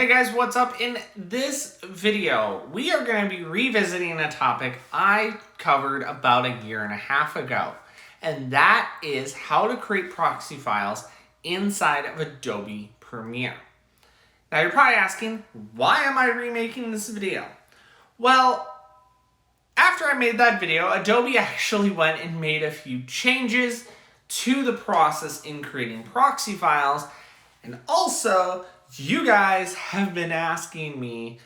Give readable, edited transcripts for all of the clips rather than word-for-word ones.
Hey guys, what's up? In this video, we are going to be revisiting a topic I covered about a year and a half ago, and that is how to create proxy files inside of Adobe Premiere. Now you're probably asking, why am I remaking this video? Well, after I made that video, Adobe actually went and made a few changes to the process in creating proxy files, and also you guys have been asking me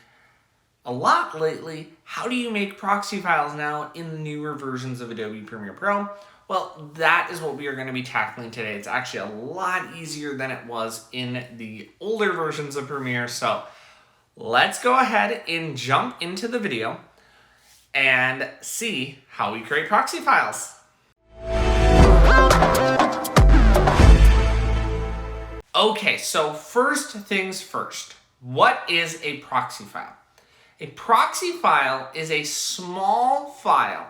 a lot lately, how do you make proxy files now in the newer versions of Adobe Premiere Pro? Well, that is what we are going to be tackling today. It's actually a lot easier than it was in the older versions of Premiere. So let's go ahead and jump into the video and see how we create proxy files. Okay, so first things first, what is a proxy file? A proxy file is a small file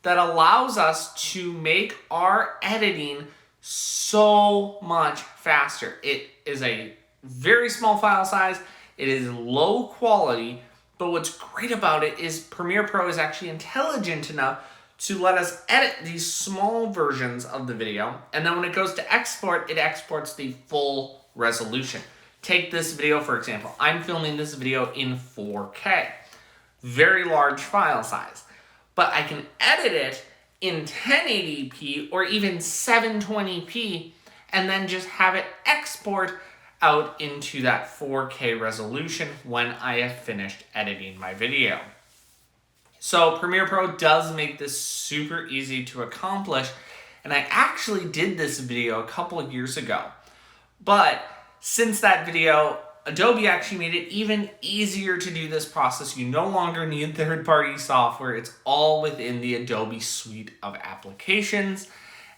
that allows us to make our editing so much faster. It is a very small file size, it is low quality, but what's great about it is Premiere Pro is actually intelligent enough to let us edit these small versions of the video, and then when it goes to export, it exports the full resolution. Take this video for example. I'm filming this video in 4K. Very large file size. But I can edit it in 1080p or even 720p and then just have it export out into that 4K resolution when I have finished editing my video. So Premiere Pro does make this super easy to accomplish, and I actually did this video a couple of years ago. But since that video, Adobe actually made it even easier to do this process. You no longer need third-party software. It's all within the Adobe suite of applications,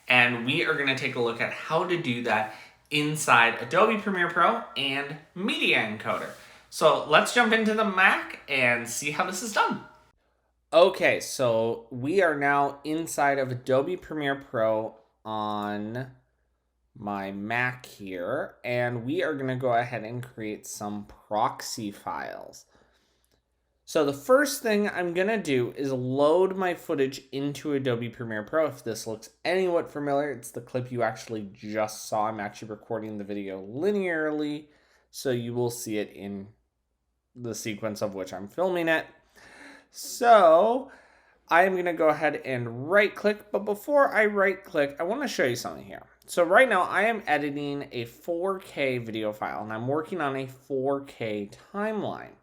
and we are going to take a look at how to do that inside Adobe Premiere Pro and Media Encoder. So let's jump into the Mac and see how this is done. Okay, so we are now inside of Adobe Premiere Pro on my Mac here, and we are going to go ahead and create some proxy files. So the first thing I'm going to do is load my footage into Adobe Premiere Pro. If this looks anywhat familiar, it's the clip you actually just saw. I'm actually recording the video linearly, so you will see it in the sequence of which I'm filming it. So I am going to go ahead and right click, but before I right click, I want to show you something here. So right now I am editing a 4K video file and I'm working on a 4K timeline.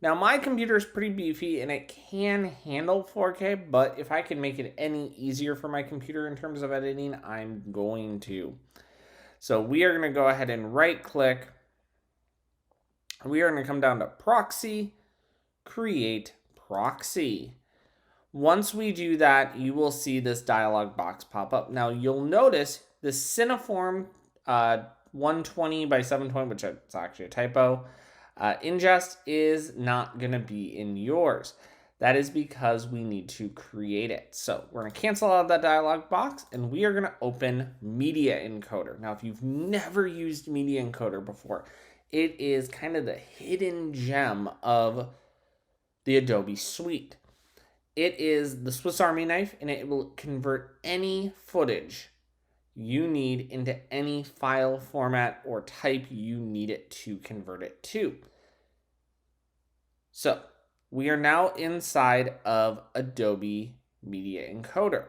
Now my computer is pretty beefy and it can handle 4K, but if I can make it any easier for my computer in terms of editing, I'm going to. So we are going to go ahead and right click. We are going to come down to Proxy, Create Proxy. Once we do that, you will see this dialog box pop up. Now you'll notice the Cineform 120 by 720, which is actually a typo, ingest is not going to be in yours. That is because we need to create it. So we're going to cancel out of that dialog box and we are going to open Media Encoder. Now if you've never used Media Encoder before, it is kind of the hidden gem of the Adobe suite. It is the Swiss Army knife, and it will convert any footage you need into any file format or type you need it to convert it to. So we are now inside of Adobe Media Encoder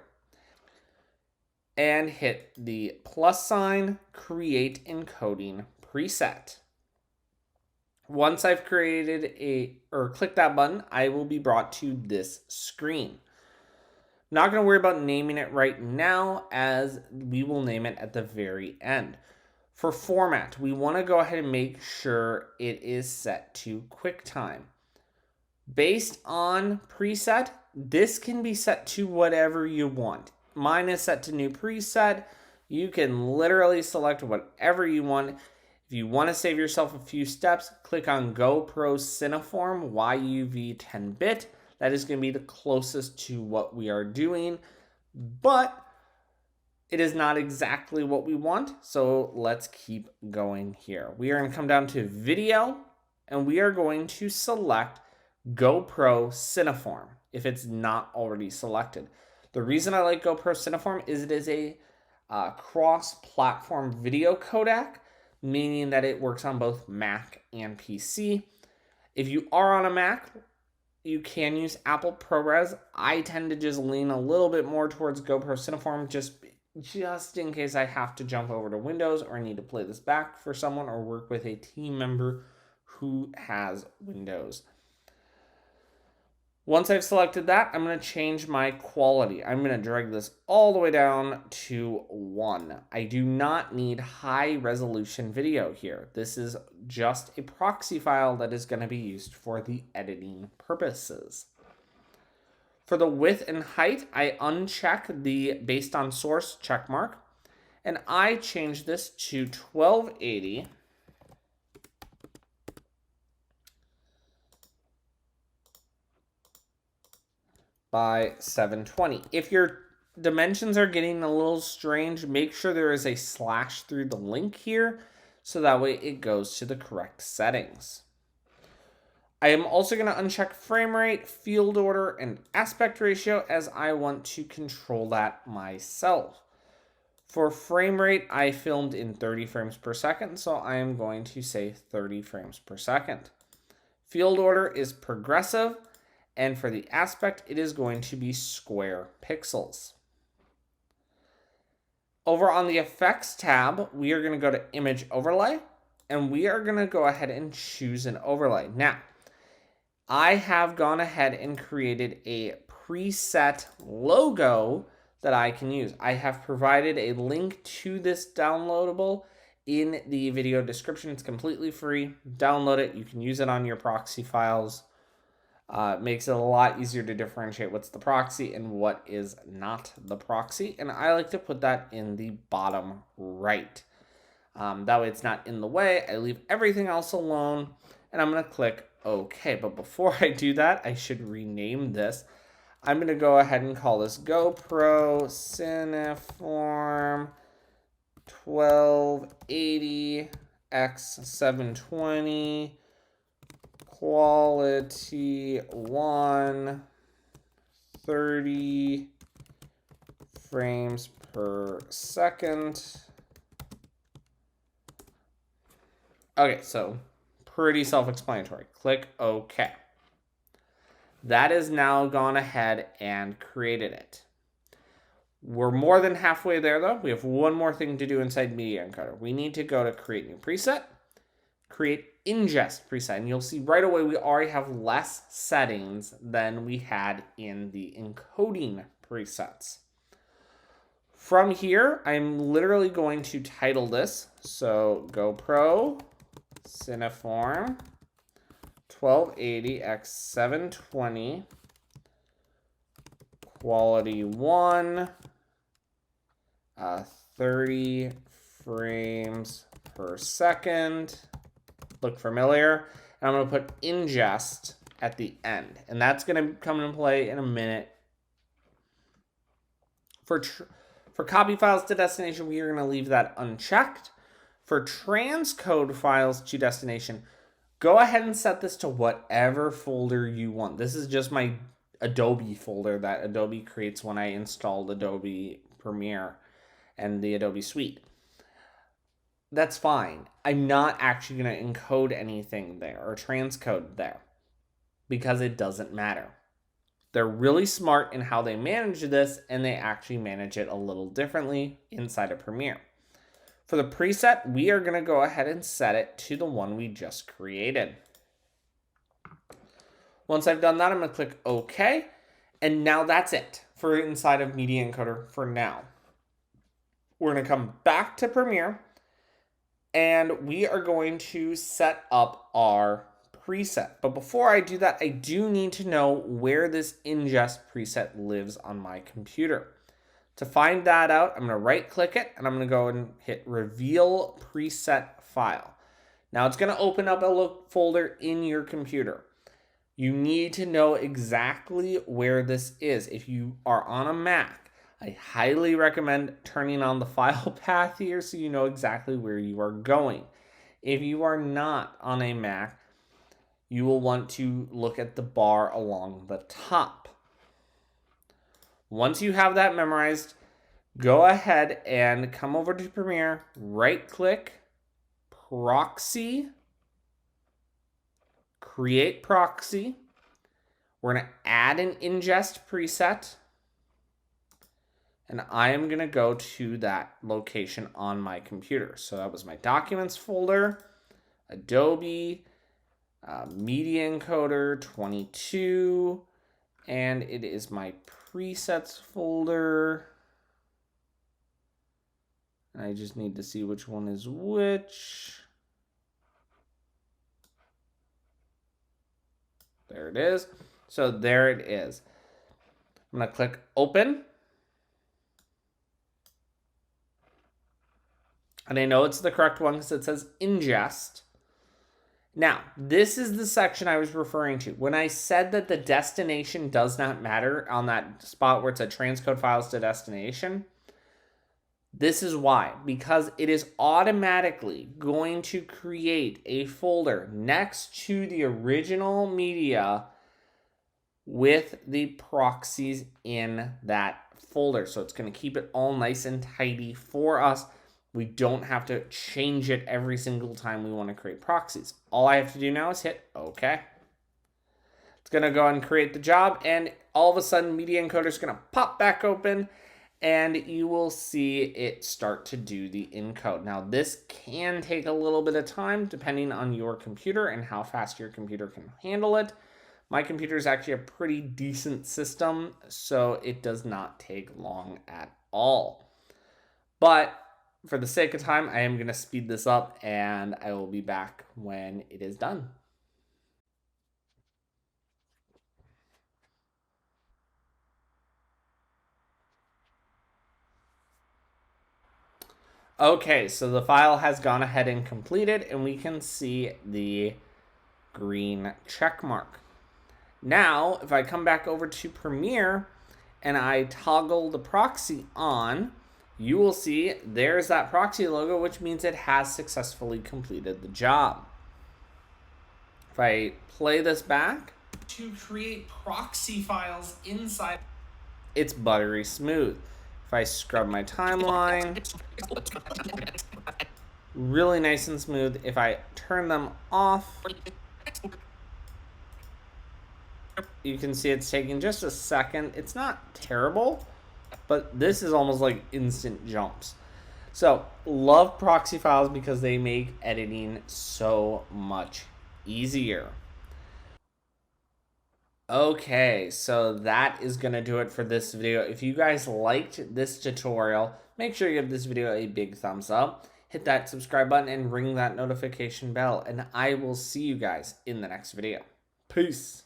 and hit the plus sign, create encoding preset. Once I've created click that button, I will be brought to this screen. Not going to worry about naming it right now, as we will name it at the very end. For format, we want to go ahead and make sure it is set to QuickTime. Based on preset, this can be set to whatever you want. Mine is set to new preset. You can literally select whatever you want. If you want to save yourself a few steps, click on GoPro Cineform YUV 10-bit. That is going to be the closest to what we are doing, but it is not exactly what we want, so let's keep going here. We are going to come down to Video, and we are going to select GoPro Cineform if it's not already selected. The reason I like GoPro Cineform is it is a cross-platform video codec, meaning that it works on both Mac and PC. If you are on a Mac, you can use Apple ProRes. I tend to just lean a little bit more towards GoPro Cineform just in case I have to jump over to Windows or need to play this back for someone or work with a team member who has Windows. Once I've selected that, I'm going to change my quality. I'm going to drag this all the way down to 1. I do not need high resolution video here. This is just a proxy file that is going to be used for the editing purposes. For the width and height, I uncheck the based on source check mark, and I change this to 1280 by 720. If your dimensions are getting a little strange, make sure there is a slash through the link here, so that way it goes to the correct settings. I am also going to uncheck frame rate, field order, and aspect ratio as I want to control that myself. For frame rate, I filmed in 30 frames per second, so I am going to say 30 frames per second. Field order is progressive, and for the aspect, it is going to be square pixels. Over on the effects tab, we are going to go to image overlay, and we are going to go ahead and choose an overlay. Now, I have gone ahead and created a preset logo that I can use. I have provided a link to this downloadable in the video description. It's completely free. Download it. You can use it on your proxy files. Makes it a lot easier to differentiate what's the proxy and what is not the proxy. And I like to put that in the bottom right. That way it's not in the way. I leave everything else alone, and I'm going to click OK. But before I do that, I should rename this. I'm going to go ahead and call this GoPro Cineform 1280 x 720 quality 1 30 frames per second. Okay, so pretty self-explanatory. Click OK. That has now gone ahead and created it. We're more than halfway there, though. We have one more thing to do inside Media Encoder. We need to go to Create New Preset, Create Ingest Preset, and you'll see right away we already have less settings than we had in the encoding presets. From here, I'm literally going to title this. So GoPro Cineform 1280 x 720 quality 1 30 frames per second. Look familiar? And I'm going to put ingest at the end, and that's going to come into play in a minute. For copy files to destination, we are going to leave that unchecked. For transcode files to destination, go ahead and set this to whatever folder you want. This is just my Adobe folder that Adobe creates when I installed Adobe Premiere and the Adobe Suite. That's fine. I'm not actually going to encode anything there or transcode there because it doesn't matter. They're really smart in how they manage this, and they actually manage it a little differently inside of Premiere. For the preset, we are going to go ahead and set it to the one we just created. Once I've done that, I'm going to click OK. And now that's it for inside of Media Encoder for now. We're going to come back to Premiere, and we are going to set up our preset. But before I do that, I do need to know where this ingest preset lives on my computer. To find that out, I'm going to right click it, and I'm going to go and hit reveal preset file. Now it's going to open up a folder in your computer. You need to know exactly where this is. If you are on a Mac, I highly recommend turning on the file path here so you know exactly where you are going. If you are not on a Mac, you will want to look at the bar along the top. Once you have that memorized, go ahead and come over to Premiere, right-click, Proxy, create proxy. We're going to add an ingest preset. And I am going to go to that location on my computer. So that was my Documents folder, Adobe, Media Encoder 22, and it is my Presets folder. I just need to see which one is which. There it is. So there it is. I'm going to click Open. And I know it's the correct one because it says ingest. Now, this is the section I was referring to. When I said that the destination does not matter on that spot where it said transcode files to destination, this is why. Because it is automatically going to create a folder next to the original media with the proxies in that folder. So it's going to keep it all nice and tidy for us. We don't have to change it every single time we want to create proxies. All I have to do now is hit OK. It's going to go and create the job, and all of a sudden Media Encoder is going to pop back open, and you will see it start to do the encode. Now, this can take a little bit of time depending on your computer and how fast your computer can handle it. My computer is actually a pretty decent system, so it does not take long at all. But for the sake of time, I am going to speed this up, and I will be back when it is done. Okay, so the file has gone ahead and completed, and we can see the green check mark. Now, if I come back over to Premiere and I toggle the proxy on, you will see there's that proxy logo, which means it has successfully completed the job. If I play this back, to create proxy files inside, it's buttery smooth. If I scrub my timeline, really nice and smooth. If I turn them off, you can see it's taking just a second. It's not terrible, but this is almost like instant jumps. So, love proxy files because they make editing so much easier. Okay, so that is going to do it for this video. If you guys liked this tutorial, make sure you give this video a big thumbs up. Hit that subscribe button and ring that notification bell. And I will see you guys in the next video. Peace.